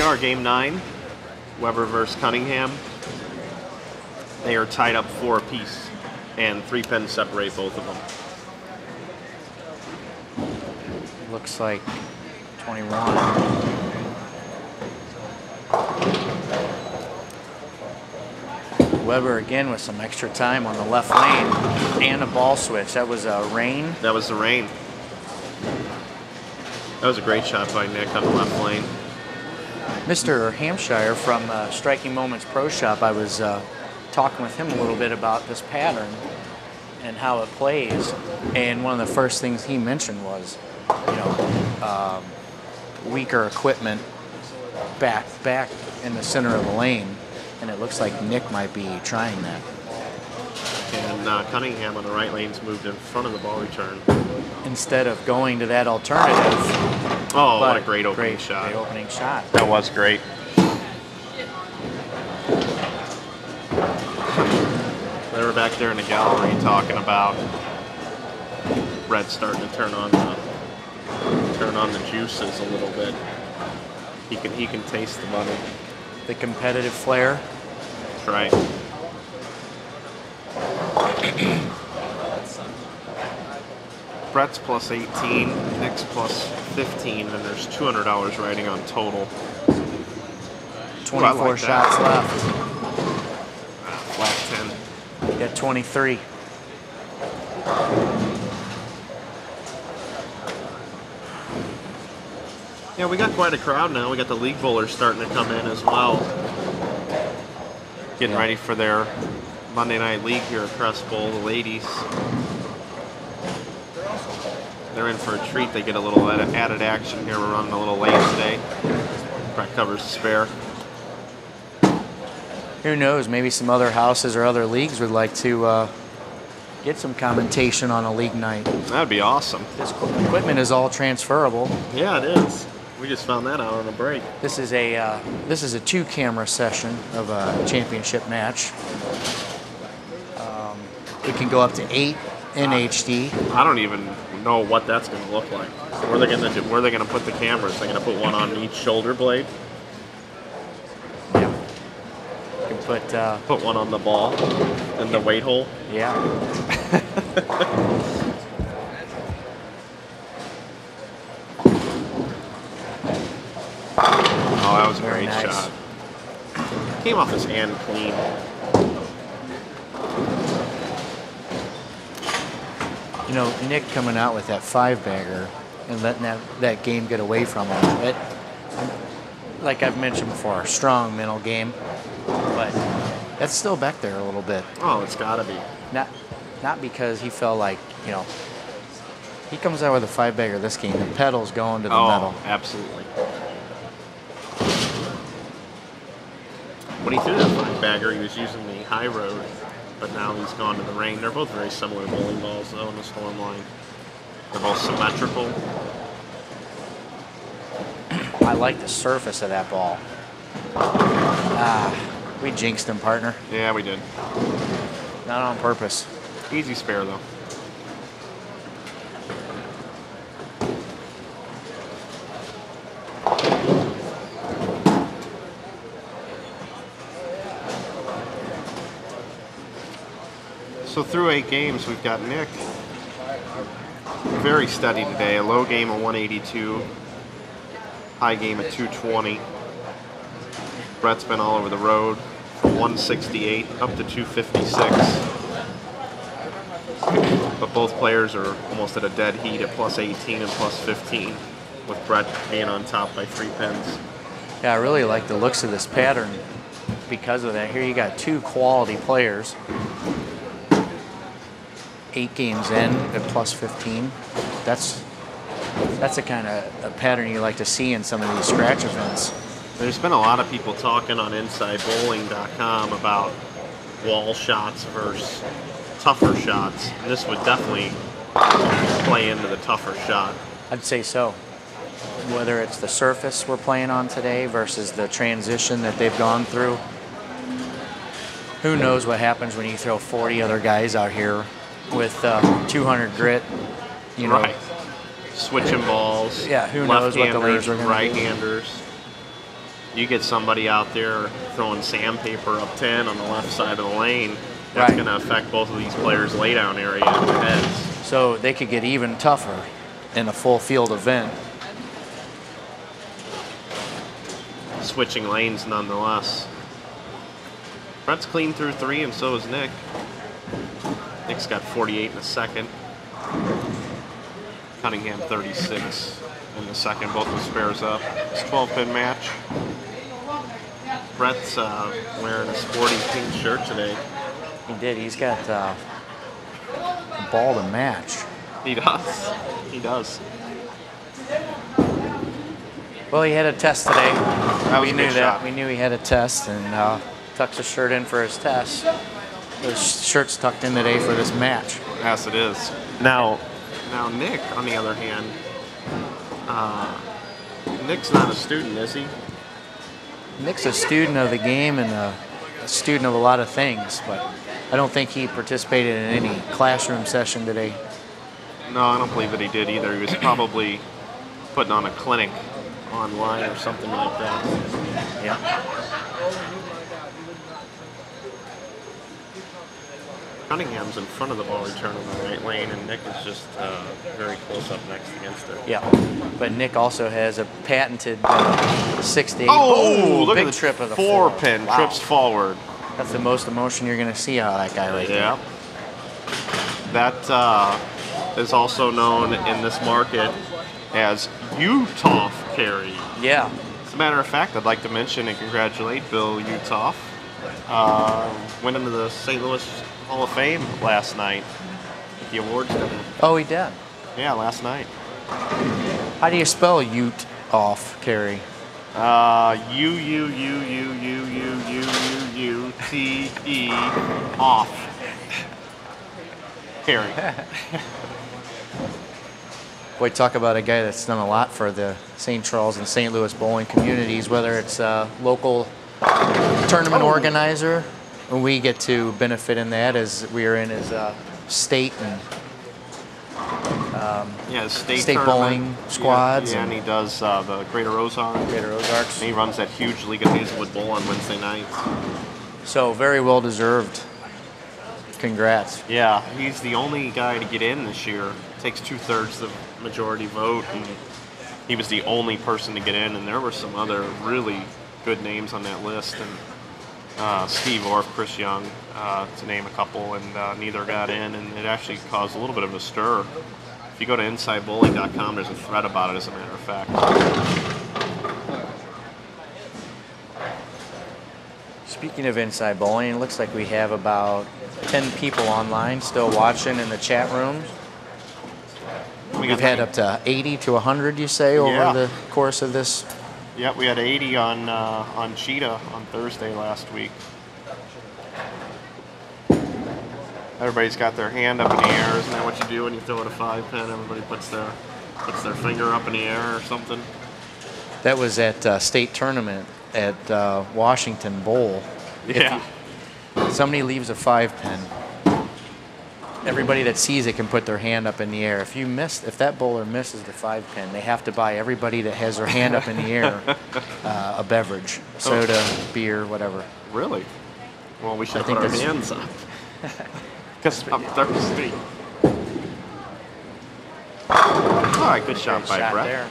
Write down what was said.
we are, game 9. Weber versus Cunningham. They are tied up 4 apiece, and 3 pins separate both of them. Looks like 21. Weber again with some extra time on the left lane and a ball switch. That was a rain. That was the rain. That was a great shot by Nick on the left lane. Mr. Hampshire from Striking Moments Pro Shop, I was talking with him a little bit about this pattern and how it plays. And one of the first things he mentioned was, you know, weaker equipment back in the center of the lane. And it looks like Nick might be trying that. And Cunningham on the right lane's moved in front of the ball return. Instead of going to that alternative. Oh, what a great opening shot. Great opening shot. That was great. They were back there in the gallery talking about Brett starting to turn on the juices a little bit. He can taste the money. The competitive flair. That's right. Brett's plus 18, Nick's plus 15, and there's $200 riding on total. 24 like shots left. Flat 10. Got 23. Yeah, we got quite a crowd now. We got the league bowlers starting to come in as well. Getting ready for their Monday night league here at Crest Bowl, the ladies. They're in for a treat. They get a little added action here. We're running a little late today. Brett covers the spare. Who knows? Maybe some other houses or other leagues would like to get some commentation on a league night. That'd be awesome. This equipment is all transferable. Yeah, it is. We just found that out on a break. This is a 2-camera session of a championship match. It can go up to 8 in HD. I don't even know what that's going to look like. Where are they going to do? Where are they going to put the cameras? They're going to put one on each shoulder blade. Yeah. You can put one on the ball and the weight hole. Yeah. Oh, that was a Very great nice shot. Came off his hand clean. You know, Nick coming out with that 5-bagger and letting that game get away from him. Like I've mentioned before, strong mental game, but that's still back there a little bit. Oh, it's got to be. Not because he felt like, you know, he comes out with a 5-bagger this game, the pedal's going to the metal. Oh, absolutely. When he threw that 5-bagger, he was using the high road, but now he's gone to the rain. They're both very similar bowling balls, though, in the storm line. They're both symmetrical. I like the surface of that ball. We jinxed him, partner. Yeah, we did. Not on purpose. Easy spare, though. So through 8 games, we've got Nick very steady today. A low game of 182, high game of 220. Brett's been all over the road from 168 up to 256. But both players are almost at a dead heat at plus 18 and plus 15, with Brett being on top by 3 pins. Yeah, I really like the looks of this pattern because of that. Here you got 2 quality players. 8 games in at plus 15. That's the kind of a pattern you like to see in some of these scratch events. There's been a lot of people talking on InsideBowling.com about wall shots versus tougher shots. And this would definitely play into the tougher shot. I'd say so. Whether it's the surface we're playing on today versus the transition that they've gone through. Who knows what happens when you throw 40 other guys out here with 200 grit, you know. Right. Switching balls. Yeah, who knows what the lanes are going to be. Right-handers. You get somebody out there throwing sandpaper up 10 on the left side of the lane, that's going to affect both of these players' laydown area and their heads. So they could get even tougher in a full field event. Switching lanes nonetheless. Brett's clean through 3, and so is Nick. Nick's got 48 in the second. Cunningham 36 in the second. Both of spares up. It's a 12-pin match. Brett's wearing a sporty pink shirt today. He did. He's got a ball to match. He does. He does. Well, he had a test today. We knew that. We knew he had a test, and tucks his shirt in for his test. His shirt's tucked in today for this match. Yes, it is. Now Nick, on the other hand, Nick's not a student, is he? Nick's a student of the game and a student of a lot of things, but I don't think he participated in any classroom session today. No, I don't believe that he did either. He was probably putting on a clinic online or something like that. Yeah. Cunningham's in front of the ball return in the right lane, and Nick is just very close up next against it. Yeah, but Nick also has a patented 6 to 8. Oh, look big at the trip of the 4-pin, Wow. trips forward. That's the most emotion you're going to see out of that guy right Yeah. That is also known in this market as Utah carry. there. Yeah. As a matter of fact, I'd like to mention and congratulate Bill Utah. Went into the St. Louis Hall of Fame last night at the awards dinner. Oh, he did. Yeah, last night. How do you spell Ute off, Carrie? U-U-U-U-U-U-U-U-T-E off. Carry. Boy, talk about a guy that's done a lot for the St. Charles and St. Louis bowling communities, whether it's a local tournament organizer, and we get to benefit in that as we are in his state and state bowling squads. Yeah, and he does the Greater Ozarks. And he runs that huge League of Hazelwood Bowl on Wednesday nights. So very well deserved. Congrats. Yeah, he's the only guy to get in this year. Takes 2/3 the majority vote, and he was the only person to get in. And there were some other really good names on that list, and Steve Orff, Chris Young, to name a couple, and neither got in, and it actually caused a little bit of a stir. If you go to InsideBowling.com, there's a thread about it, as a matter of fact. Speaking of Inside Bowling, it looks like we have about 10 people online still watching in the chat room. We've had up to 80 to 100, you say, over the course of this? Yeah, we had 80 on Cheetah on Thursday last week. Everybody's got their hand up in the air. Isn't that what you do when you throw at a 5-pin? Everybody puts their finger up in the air or something. That was at state tournament at Washington Bowl. Yeah. If somebody leaves a 5-pin, everybody that sees it can put their hand up in the air. If that bowler misses the 5-pin, they have to buy everybody that has their hand up in the air a beverage, soda, beer, whatever. Really? Well, we should put our hands up. Because I'm thirsty. All right, good shot by Brett. There.